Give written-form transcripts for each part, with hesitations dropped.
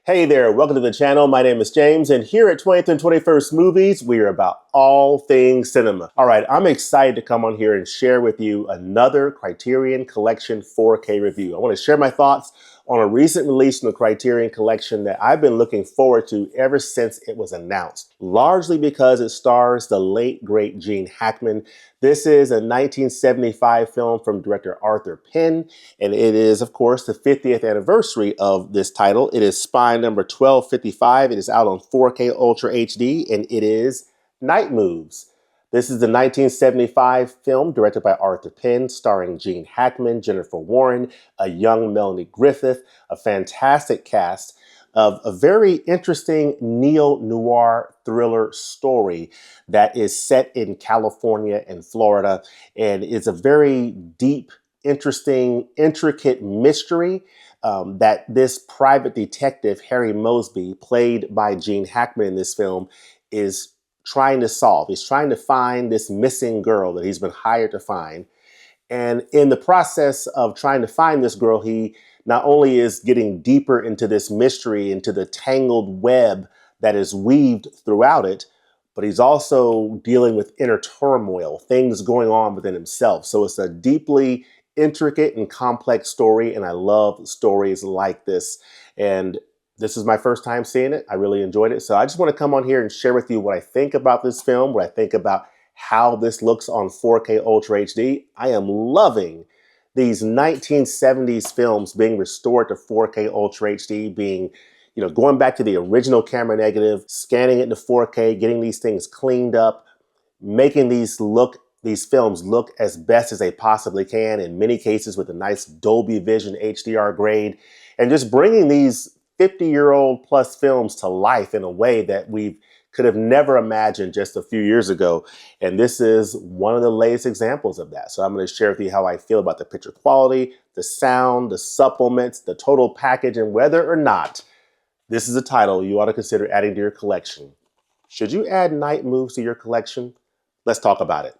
Hey there, welcome to the channel. My name is James, and here at 20th and 21st Movies, we are about all things cinema. All right, I'm excited to come on here and share with you another Criterion Collection 4K review. I want to share my thoughts on a recent release from the Criterion Collection that I've been looking forward to ever since it was announced, largely because it stars the late, great Gene Hackman. This is a 1975 film from director Arthur Penn, and it is, of course, the 50th anniversary of this title. It is Spy number 1255. It is out on 4K Ultra HD, and it is Night Moves. This is the 1975 film directed by Arthur Penn, starring Gene Hackman, Jennifer Warren, a young Melanie Griffith, a fantastic cast of a very interesting neo-noir thriller story that is set in California and Florida, and it's a very deep, interesting, intricate mystery that this private detective, Harry Mosby, played by Gene Hackman in this film, is trying to solve. He's trying to find this missing girl that he's been hired to find. And in the process of trying to find this girl, he not only is getting deeper into this mystery, into the tangled web that is weaved throughout it, but he's also dealing with inner turmoil, things going on within himself. So it's a deeply intricate and complex story, and I love stories like this. And this is my first time seeing it. I really enjoyed it. So I just want to come on here and share with you what I think about this film, what I think about how this looks on 4K Ultra HD. I am loving these 1970s films being restored to 4K Ultra HD, being, going back to the original camera negative, scanning it into 4K, getting these things cleaned up, making these films look as best as they possibly can, in many cases with a nice Dolby Vision HDR grade, and just bringing these 50-year-old plus films to life in a way that we could have never imagined just a few years ago. And this is one of the latest examples of that. So I'm going to share with you how I feel about the picture quality, the sound, the supplements, the total package, and whether or not this is a title you ought to consider adding to your collection. Should you add Night Moves to your collection? Let's talk about it.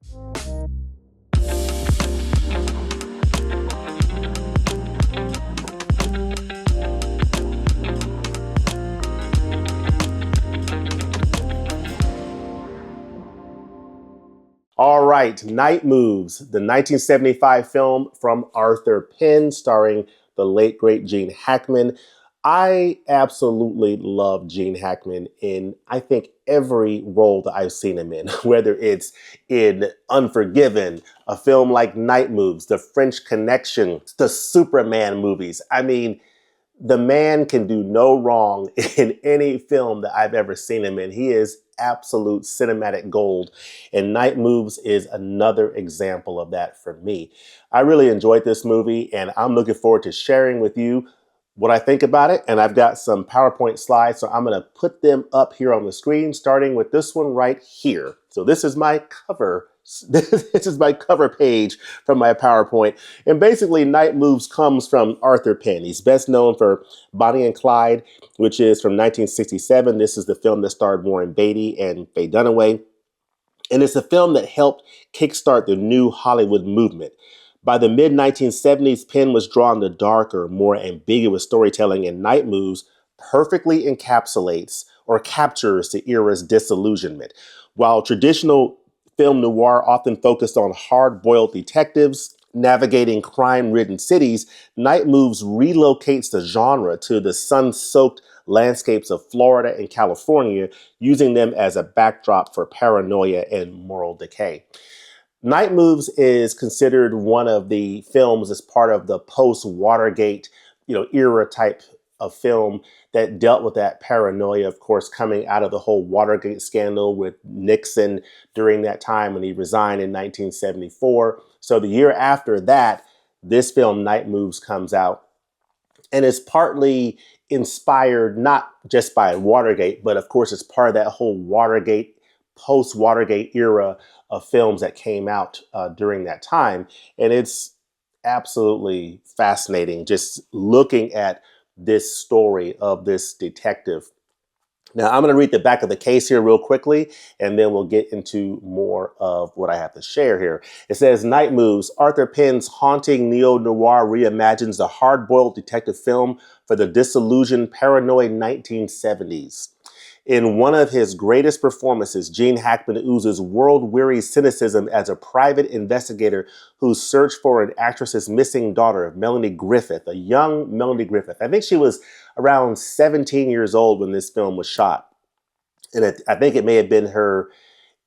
All right, Night Moves, the 1975 film from Arthur Penn, starring the late, great Gene Hackman. I absolutely love Gene Hackman in, I think, every role that I've seen him in, whether it's in Unforgiven, a film like Night Moves, The French Connection, the Superman movies. I mean, the man can do no wrong in any film that I've ever seen him in. He is absolute cinematic gold, and Night Moves is another example of that for me. I really enjoyed this movie, and I'm looking forward to sharing with you what I think about it. And I've got some PowerPoint slides, so I'm going to put them up here on the screen, starting with this one right here. So this is my cover. This is my cover page from my PowerPoint. And basically, Night Moves comes from Arthur Penn. He's best known for Bonnie and Clyde, which is from 1967. This is the film that starred Warren Beatty and Faye Dunaway. And it's a film that helped kickstart the new Hollywood movement. By the mid-1970s, Penn was drawn to darker, more ambiguous storytelling, and Night Moves perfectly encapsulates or captures the era's disillusionment. While traditional film noir often focused on hard-boiled detectives navigating crime-ridden cities, Night Moves relocates the genre to the sun-soaked landscapes of Florida and California, using them as a backdrop for paranoia and moral decay. Night Moves is considered one of the films as part of the post-Watergate, era type of film that dealt with that paranoia, of course, coming out of the whole Watergate scandal with Nixon during that time when he resigned in 1974. So the year after that, this film, Night Moves, comes out, and is partly inspired not just by Watergate, but of course, it's part of that whole Watergate, post-Watergate era of films that came out during that time. And it's absolutely fascinating just looking at this story of this detective Now, I'm going to read the back of the case here real quickly, and then we'll get into more of what I have to share here. It says, Night Moves, Arthur Penn's haunting neo-noir reimagines the hard-boiled detective film for the disillusioned, paranoid 1970s. In one of his greatest performances, Gene Hackman oozes world-weary cynicism as a private investigator whose search for an actress's missing daughter, Melanie Griffith, a young Melanie Griffith. I think she was around 17 years old when this film was shot. And I think it may have been her,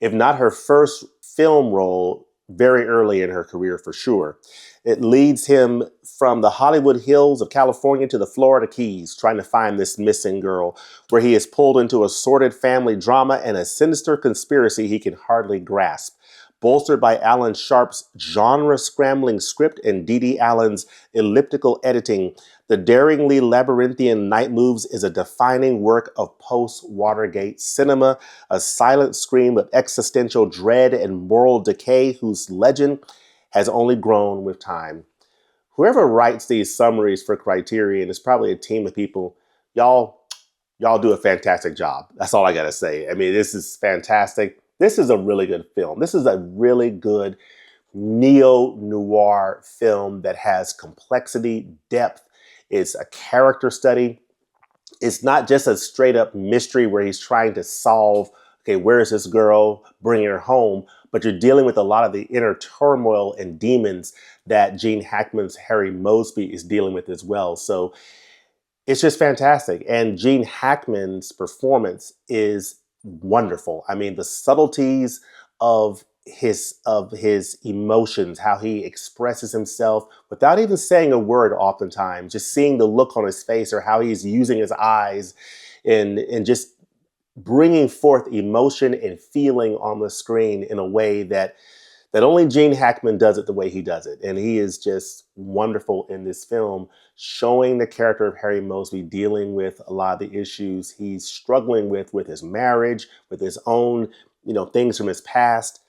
if not her first film role, very early in her career for sure. It leads him from the Hollywood hills of California to the Florida Keys, trying to find this missing girl, where he is pulled into a sordid family drama and a sinister conspiracy he can hardly grasp. Bolstered by Alan Sharp's genre-scrambling script and Dede Allen's elliptical editing, the daringly labyrinthian Night Moves is a defining work of post-Watergate cinema, a silent scream of existential dread and moral decay whose legend has only grown with time. Whoever writes these summaries for Criterion is probably a team of people. Y'all do a fantastic job. That's all I gotta say. I mean, this is fantastic. This is a really good film. This is a really good neo-noir film that has complexity, depth. It's a character study. It's not just a straight up mystery where he's trying to solve, okay, where is this girl, bring her home, but you're dealing with a lot of the inner turmoil and demons that Gene Hackman's Harry Mosby is dealing with as well. So it's just fantastic. And Gene Hackman's performance is wonderful. I mean, the subtleties of his emotions, how he expresses himself without even saying a word oftentimes, just seeing the look on his face or how he's using his eyes and just bringing forth emotion and feeling on the screen in a way that only Gene Hackman does it the way he does it. And he is just wonderful in this film, showing the character of Harry Mosby dealing with a lot of the issues he's struggling with his marriage, with his own, things from his past.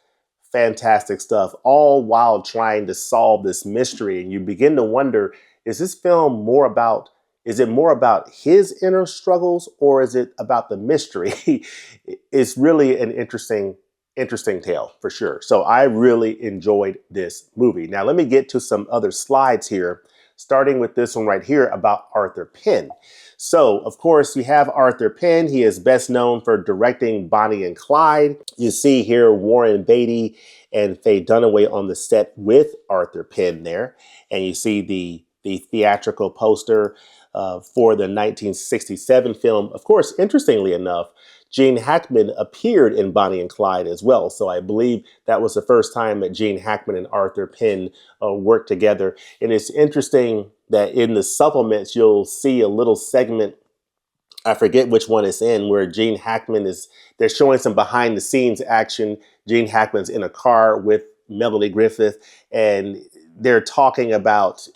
Fantastic stuff, all while trying to solve this mystery. And you begin to wonder, is this film more about his inner struggles, or is it about the mystery? It's really an interesting tale for sure. So I really enjoyed this movie. Now let me get to some other slides here, starting with this one right here about Arthur Penn. So, of course, you have Arthur Penn. He is best known for directing Bonnie and Clyde. You see here Warren Beatty and Faye Dunaway on the set with Arthur Penn there. And you see the theatrical poster for the 1967 film. Of course, interestingly enough, Gene Hackman appeared in Bonnie and Clyde as well. So I believe that was the first time that Gene Hackman and Arthur Penn worked together. And it's interesting that in the supplements, you'll see a little segment, I forget which one it's in, where Gene Hackman they're showing some behind the scenes action. Gene Hackman's in a car with Melanie Griffith, and they were talking about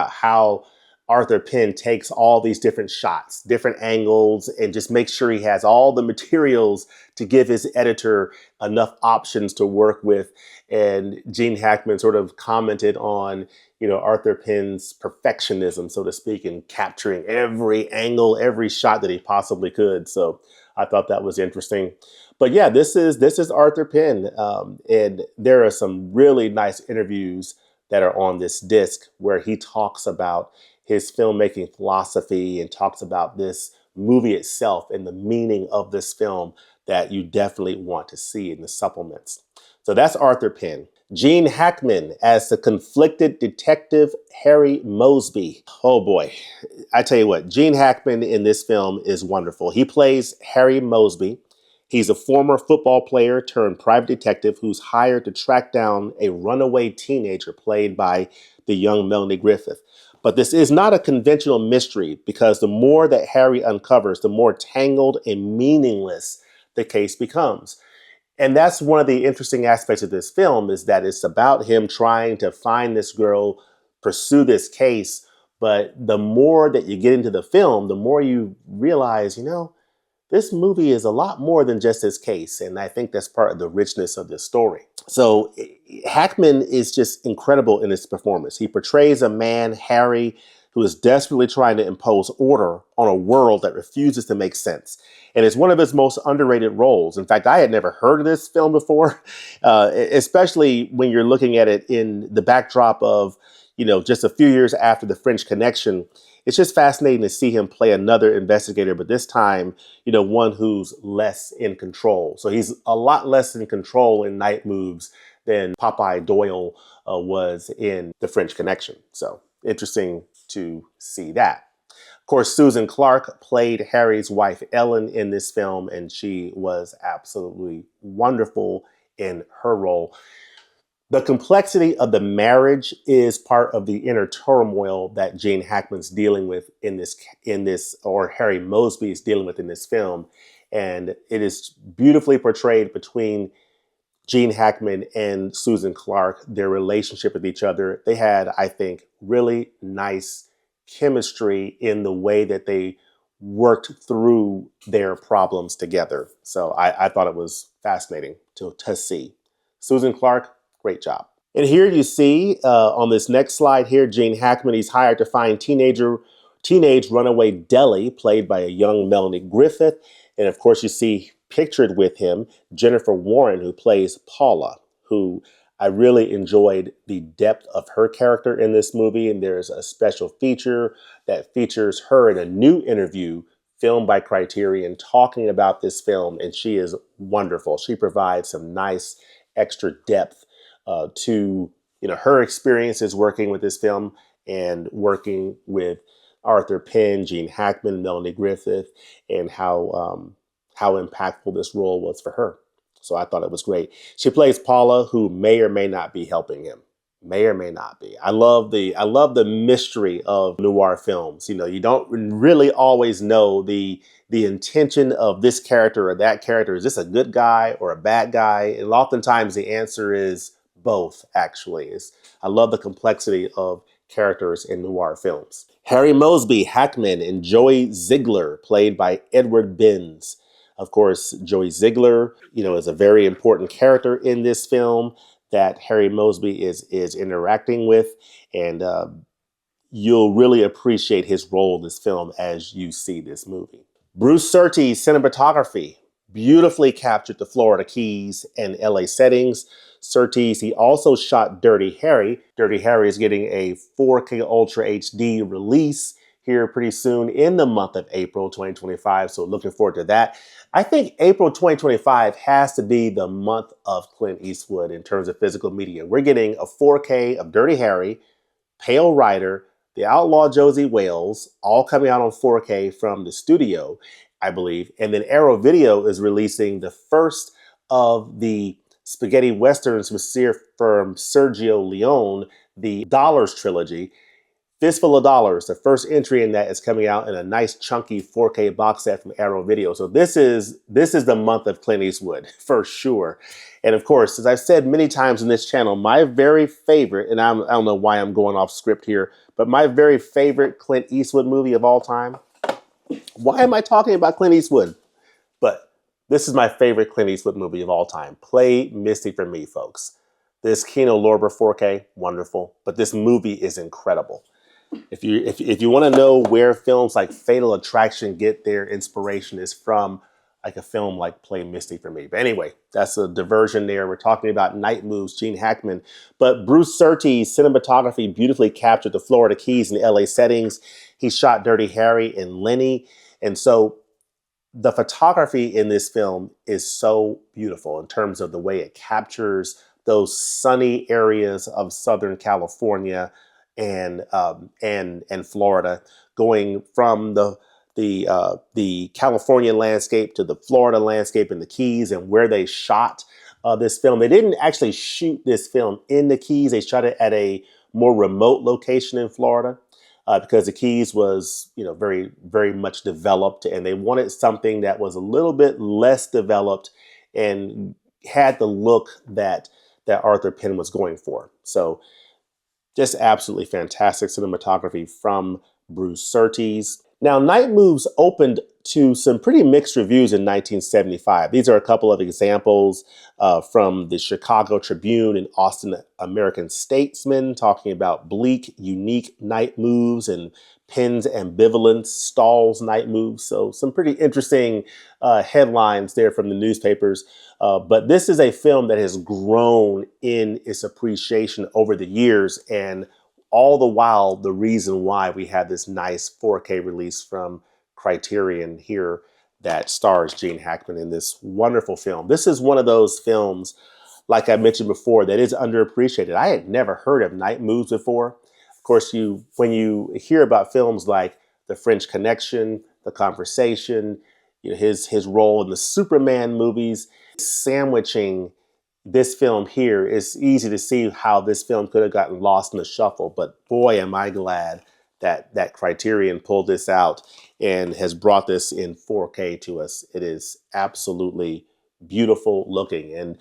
how Arthur Penn takes all these different shots, different angles, and just makes sure he has all the materials to give his editor enough options to work with. And Gene Hackman sort of commented on, Arthur Penn's perfectionism, so to speak, in capturing every angle, every shot that he possibly could. So I thought that was interesting. But yeah, this is Arthur Penn. And there are some really nice interviews that are on this disc where he talks about his filmmaking philosophy and talks about this movie itself and the meaning of this film that you definitely want to see in the supplements. So that's Arthur Penn. Gene Hackman as the conflicted detective Harry Mosby. Oh boy, I tell you what, Gene Hackman in this film is wonderful. He plays Harry Mosby. He's a former football player turned private detective who's hired to track down a runaway teenager played by the young Melanie Griffith. But this is not a conventional mystery because the more that Harry uncovers, the more tangled and meaningless the case becomes. And that's one of the interesting aspects of this film, is that it's about him trying to find this girl, pursue this case. But the more that you get into the film, the more you realize, this movie is a lot more than just his case. And I think that's part of the richness of this story. So Hackman is just incredible in his performance. He portrays a man, Harry, who is desperately trying to impose order on a world that refuses to make sense. And it's one of his most underrated roles. In fact, I had never heard of this film before, especially when you're looking at it in the backdrop of, just a few years after the French Connection. It's just fascinating to see him play another investigator, but this time, one who's less in control. So he's a lot less in control in Night Moves than Popeye Doyle was in the French Connection. So interesting to see that. Of course, Susan Clark played Harry's wife, Ellen, in this film, and she was absolutely wonderful in her role. The complexity of the marriage is part of the inner turmoil that Gene Hackman's dealing with in this, or Harry Mosby is dealing with in this film. And it is beautifully portrayed between Gene Hackman and Susan Clark, their relationship with each other. They had, I think, really nice chemistry in the way that they worked through their problems together. So I thought it was fascinating to see. Susan Clark, great job. And here you see on this next slide here, Gene Hackman, he's hired to find teenage runaway Deli, played by a young Melanie Griffith. And of course, you see pictured with him Jennifer Warren, who plays Paula, who I really enjoyed the depth of her character in this movie. And there's a special feature that features her in a new interview filmed by Criterion talking about this film. And she is wonderful. She provides some nice extra depth to her experiences working with this film and working with Arthur Penn, Gene Hackman, Melanie Griffith, and how impactful this role was for her. So I thought it was great. She plays Paula, who may or may not be helping him. May or may not be. I love the mystery of noir films. You don't really always know the intention of this character or that character. Is this a good guy or a bad guy? And oftentimes the answer is both, actually. I love the complexity of characters in noir films. Harry Mosby, Hackman, and Joey Ziegler, played by Edward Binns. Of course, Joey Ziegler, is a very important character in this film that Harry Mosby is interacting with, and you'll really appreciate his role in this film as you see this movie. Bruce Surtees' cinematography beautifully captured the Florida Keys and LA settings. Surtees, he also shot Dirty Harry. Dirty Harry is getting a 4K Ultra HD release here pretty soon in the month of April 2025. So looking forward to that. I think April 2025 has to be the month of Clint Eastwood in terms of physical media. We're getting a 4K of Dirty Harry, Pale Rider, The Outlaw Josie Wales, all coming out on 4K from the studio, I believe. And then Arrow Video is releasing the first of the spaghetti westerns from Sergio Leone, the Dollars trilogy. Fistful of Dollars, the first entry in that, is coming out in a nice chunky 4K box set from Arrow Video. So this is the month of Clint Eastwood for sure. And of course, as I've said many times in this channel, my very favorite, and I don't know why I'm going off script here, but my very favorite Clint Eastwood movie of all time. Why am I talking about Clint Eastwood? But this is my favorite Clint Eastwood movie of all time. Play Misty for me, folks. This Kino Lorber 4K, wonderful. But this movie is incredible. If you want to know where films like Fatal Attraction get their inspiration, is from like a film like Play Misty for me. But anyway, that's a diversion there. We're talking about Night Moves, Gene Hackman. But Bruce Surtees' cinematography beautifully captured the Florida Keys and LA settings. He shot Dirty Harry and Lenny. And so the photography in this film is so beautiful in terms of the way it captures those sunny areas of Southern California and Florida, going from the California landscape to the Florida landscape and the Keys, and where they shot this film. They didn't actually shoot this film in the Keys. They shot it at a more remote location in Florida because the Keys was, very, very much developed, and they wanted something that was a little bit less developed and had the look that Arthur Penn was going for. So just absolutely fantastic cinematography from Bruce Surtees. Now, Night Moves opened to some pretty mixed reviews in 1975. These are a couple of examples from the Chicago Tribune and Austin American Statesman, talking about bleak, unique night moves, and Penn's ambivalence stalls night moves. So some pretty interesting headlines there from the newspapers. But this is a film that has grown in its appreciation over the years, and all the while, the reason why we have this nice 4K release from Criterion here that stars Gene Hackman in this wonderful film. This is one of those films, like I mentioned before, that is underappreciated. I had never heard of Night Moves before. Of course, when you hear about films like The French Connection, The Conversation, his role in the Superman movies, sandwiching this film here, it's easy to see how this film could have gotten lost in the shuffle. But boy, am I glad that Criterion pulled this out and has brought this in 4K to us. It is absolutely beautiful looking. And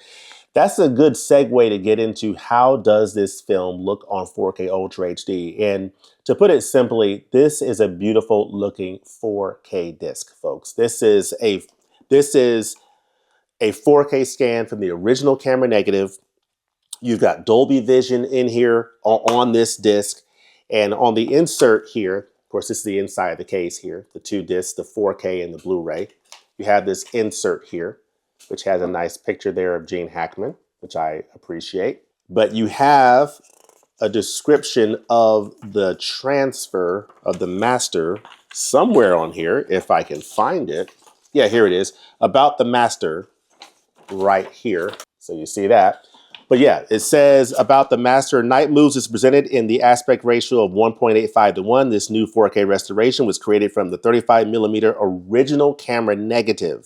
that's a good segue to get into how does this film look on 4K Ultra HD. And to put it simply, this is a beautiful looking 4K disc, folks. This is a 4K scan from the original camera negative. You've got Dolby Vision in here on this disc. And on the insert here, of course, this is the inside of the case here, the two discs, the 4K and the Blu-ray. You have this insert here, which has a nice picture there of Gene Hackman, which I appreciate. But you have a description of the transfer of the master somewhere on here, if I can find it. Yeah, here it is. About the master right here. So you see that. But yeah, it says about the master, Night Moves is presented in the aspect ratio of 1.85 to 1. This new 4K restoration was created from the 35 millimeter original camera negative,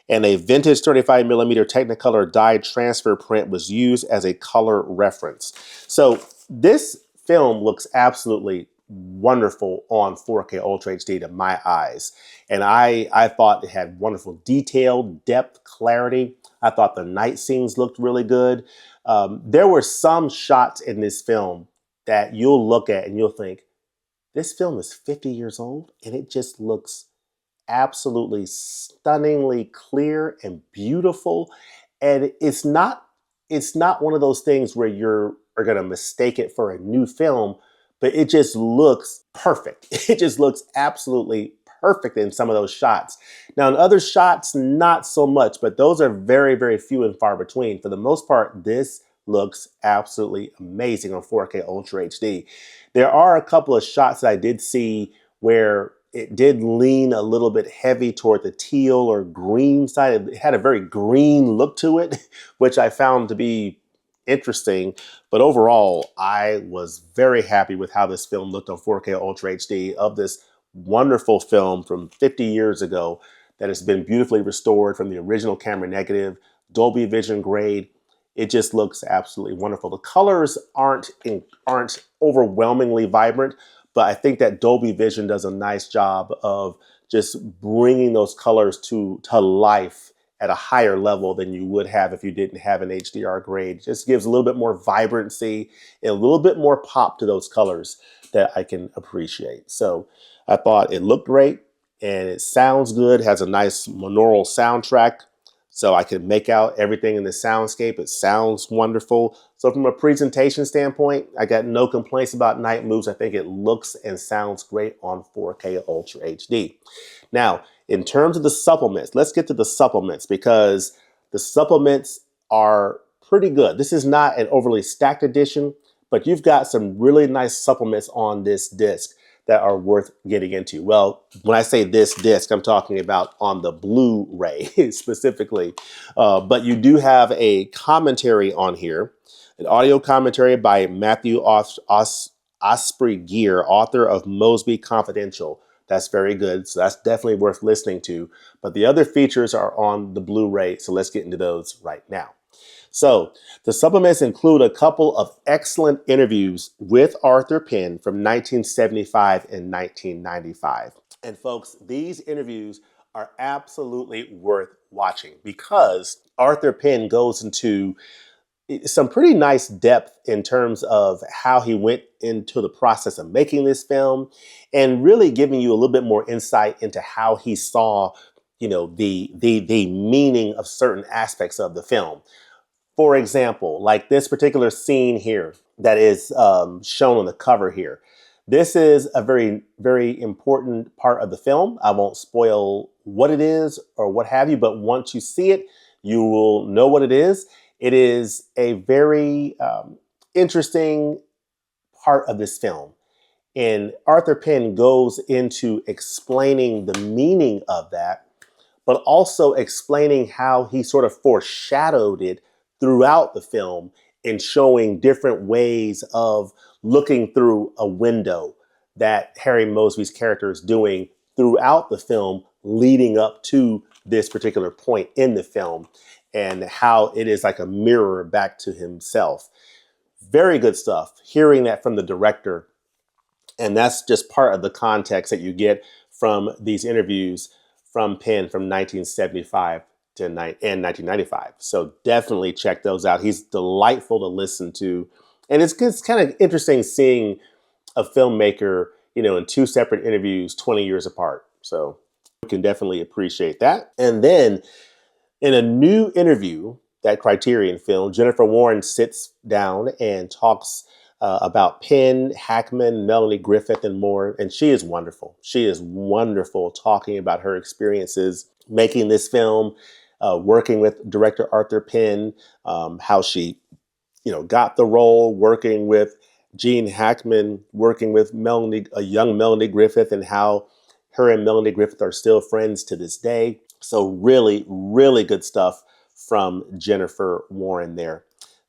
and a vintage 35 millimeter Technicolor dye transfer print was used as a color reference. So this film looks absolutely wonderful on 4K Ultra HD to my eyes. And I thought it had wonderful detail, depth, clarity. I thought the night scenes looked really good. There were some shots in this film that you'll look at and you'll think, this film is 50 years old and it just looks absolutely stunningly clear and beautiful. And it's not one of those things where you're going to mistake it for a new film, but it just looks perfect. It just looks absolutely perfect in some of those shots. Now, in other shots, not so much, but those are very, very few and far between. For the most part, this looks absolutely amazing on 4K Ultra HD. There are a couple of shots that I did see where it did lean a little bit heavy toward the teal or green side. It had a very green look to it, which I found to be interesting. But overall, I was very happy with how this film looked on 4K Ultra HD of this wonderful film from 50 years ago that has been beautifully restored from the original camera negative, Dolby Vision grade. It just looks absolutely wonderful. The colors aren't overwhelmingly vibrant, but I think that Dolby Vision does a nice job of just bringing those colors to life at a higher level than you would have if you didn't have an HDR grade. It just gives a little bit more vibrancy and a little bit more pop to those colors that I can appreciate. So I thought it looked great and it sounds good, has a nice monaural soundtrack. So I could make out everything in the soundscape. It sounds wonderful. So from a presentation standpoint, I got no complaints about Night Moves. I think it looks and sounds great on 4K Ultra HD. Now, in terms of the supplements, let's get to the supplements because the supplements are pretty good. This is not an overly stacked edition, but you've got some really nice supplements on this disc that are worth getting into. Well, when I say this disc, I'm talking about on the Blu-ray specifically. But you do have a commentary on here, an audio commentary by Matthew Osprey Gear, author of Mosby Confidential. That's very good. So that's definitely worth listening to. But the other features are on the Blu-ray. So let's get into those right now. So the supplements include a couple of excellent interviews with Arthur Penn from 1975 and 1995. And folks, these interviews are absolutely worth watching because Arthur Penn goes into some pretty nice depth in terms of how he went into the process of making this film, and really giving you a little bit more insight into how he saw, the meaning of certain aspects of the film. For example, like this particular scene here that is shown on the cover here. This is a very, very important part of the film. I won't spoil what it is or what have you, but once you see it, you will know what it is. It is a very interesting part of this film. And Arthur Penn goes into explaining the meaning of that, but also explaining how he sort of foreshadowed it throughout the film in showing different ways of looking through a window that Harry Mosby's character is doing throughout the film leading up to this particular point in the film, and how it is like a mirror back to himself. Very good stuff. Hearing that from the director, and that's just part of the context that you get from these interviews from Penn from 1975 and 1995. So definitely check those out. He's delightful to listen to. And it's kind of interesting seeing a filmmaker, in two separate interviews 20 years apart. So we can definitely appreciate that. And then in a new interview that Criterion filmed, Jennifer Warren sits down and talks about Penn, Hackman, Melanie Griffith, and more. And she is wonderful. She is wonderful talking about her experiences making this film, working with director Arthur Penn, how she, got the role, working with Gene Hackman, working with a young Melanie Griffith, and how her and Melanie Griffith are still friends to this day. So really, really good stuff from Jennifer Warren there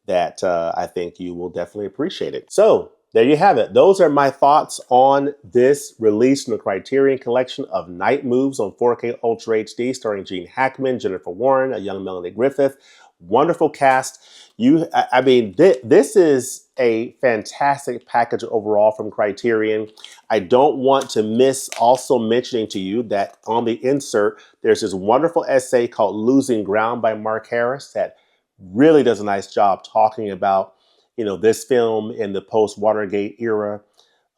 that I think you will definitely appreciate it. So there you have it. Those are my thoughts on this release from the Criterion Collection of Night Moves on 4K Ultra HD, starring Gene Hackman, Jennifer Warren, a young Melanie Griffith. Wonderful cast. This is a fantastic package overall from Criterion. I don't want to miss also mentioning to you that on the insert, there's this wonderful essay called Losing Ground by Mark Harris that really does a nice job talking about, this film in the post-Watergate era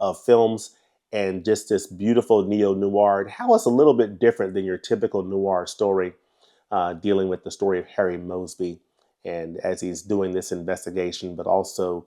of films, and just this beautiful neo-noir, and how it's a little bit different than your typical noir story, dealing with the story of Harry Mosby, and as he's doing this investigation, but also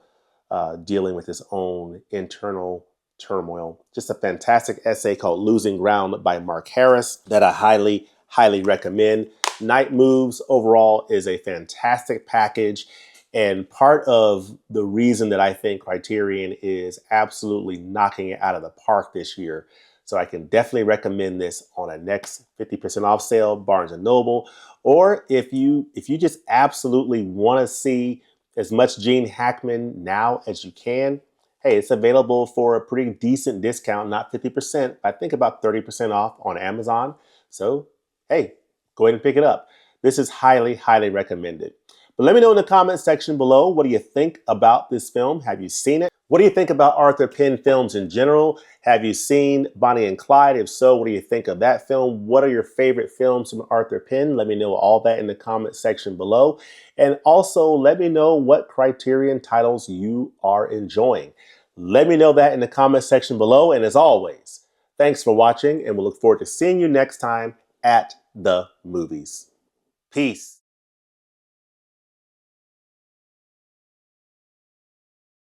dealing with his own internal turmoil. Just a fantastic essay called Losing Ground by Mark Harris that I highly, highly recommend. Night Moves overall is a fantastic package, and part of the reason that I think Criterion is absolutely knocking it out of the park this year. So I can definitely recommend this on a next 50% off sale, Barnes & Noble. Or if you just absolutely want to see as much Gene Hackman now as you can, hey, it's available for a pretty decent discount, not 50%, I think about 30% off on Amazon. So, hey, go ahead and pick it up. This is highly, highly recommended. But let me know in the comments section below, what do you think about this film? Have you seen it? What do you think about Arthur Penn films in general? Have you seen Bonnie and Clyde? If so, what do you think of that film? What are your favorite films from Arthur Penn? Let me know all that in the comment section below. And also let me know what Criterion titles you are enjoying. Let me know that in the comment section below. And as always, thanks for watching, and we'll look forward to seeing you next time at the movies. Peace.